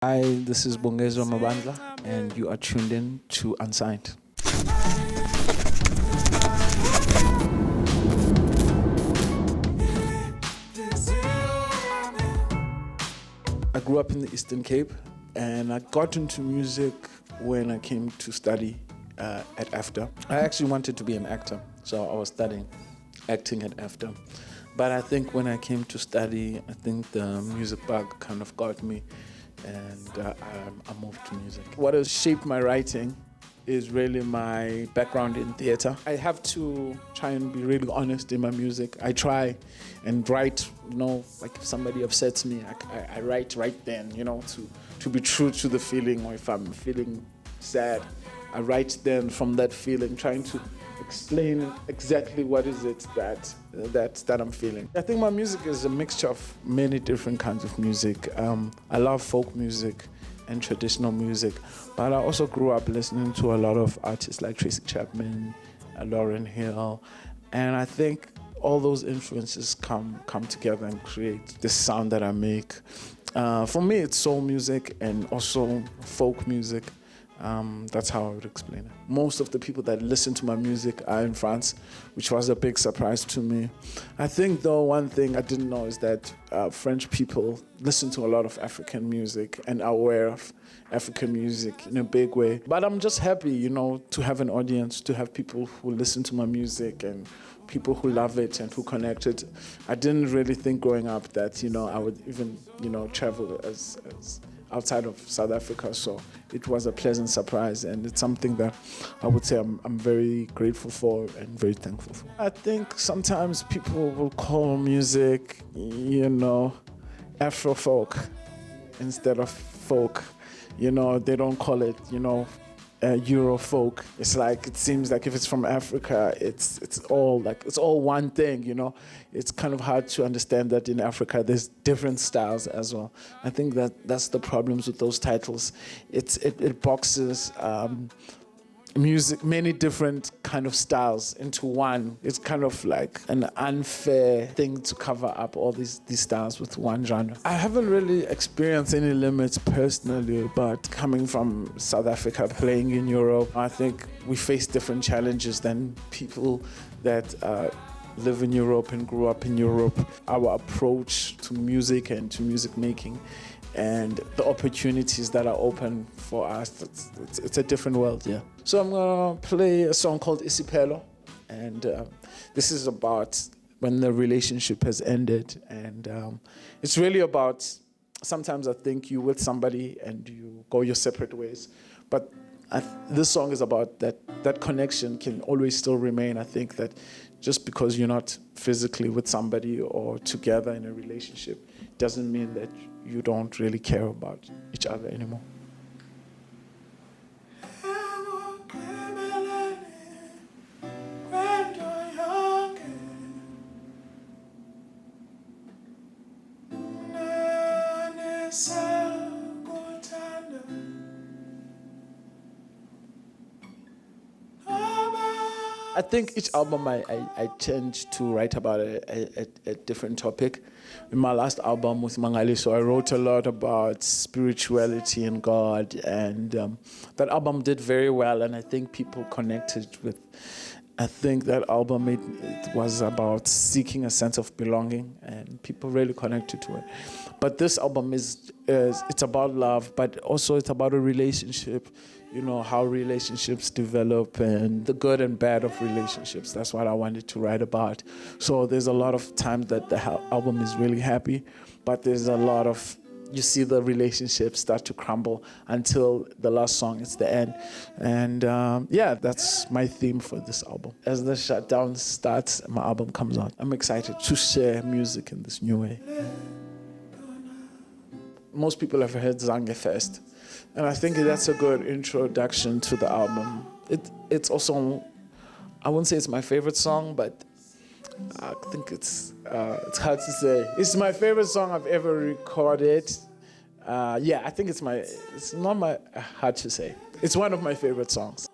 Hi, this is Bongeziwe Mabandla, and you are tuned in to Unsigned. I grew up in the Eastern Cape, and I got into music when I came to study at AFDA. I actually wanted to be an actor, so I was studying acting at AFDA. But I think when I came to study, I think the music bug kind of got me, and I moved to music. What has shaped my writing is really my background in theater. I have to try and be really honest in my music. I try and write, like if somebody upsets me, I write right then, to be true to the feeling. Or if I'm feeling sad, I write then from that feeling, trying to explain exactly what is it that I'm feeling. I think my music is a mixture of many different kinds of music. I love folk music and traditional music, but I also grew up listening to a lot of artists like Tracy Chapman, Lauryn Hill, and I think all those influences come together and create this sound that I make. For me, it's soul music and also folk music. That's how I would explain it. Most of the people that listen to my music are in France, which was a big surprise to me. I think, though, one thing I didn't know is that French people listen to a lot of African music and are aware of African music in a big way. But I'm just happy, to have an audience, to have people who listen to my music and people who love it and who connect it. I didn't really think growing up that, I would even, travel as outside of South Africa, so it was a pleasant surprise, and it's something that I would say I'm very grateful for and very thankful for. I think sometimes people will call music, Afro folk instead of folk. They don't call it, Euro folk. It's like, it seems like if it's from Africa, it's all one thing, It's kind of hard to understand that in Africa there's different styles as well. I think that's the problems with those titles. It boxes music, many different kind of styles into one. It's kind of like an unfair thing to cover up all these styles with one genre. I haven't really experienced any limits personally, but coming from South Africa, playing in Europe, I think we face different challenges than people that live in Europe and grew up in Europe. Our approach to music and to music making and the opportunities that are open for us, it's a different world, yeah. So I'm gonna play a song called Isipelo, and this is about when the relationship has ended, and it's really about, sometimes I think you're with somebody and you go your separate ways, but this song is about that connection can always still remain. I think that just because you're not physically with somebody or together in a relationship doesn't mean that you don't really care about each other anymore. I think each album I tend to write about a different topic. In my last album with Mangali, so I wrote a lot about spirituality and God, and that album did very well, and I think people connected with. I think that album, it was about seeking a sense of belonging, and people really connected to it. But this album it's about love, but also it's about a relationship, how relationships develop and the good and bad of relationships. That's what I wanted to write about. So there's a lot of times that the album is really happy, but there's a lot of, you see the relationship start to crumble until the last song, it's the end. And that's my theme for this album. As the shutdown starts, my album comes out. I'm excited to share music in this new way. Most people have heard Zange first, and I think that's a good introduction to the album. It's also, I wouldn't say it's my favorite song, but I think it's hard to say. It's my favorite song I've ever recorded. I think it's not hard to say. It's one of my favorite songs.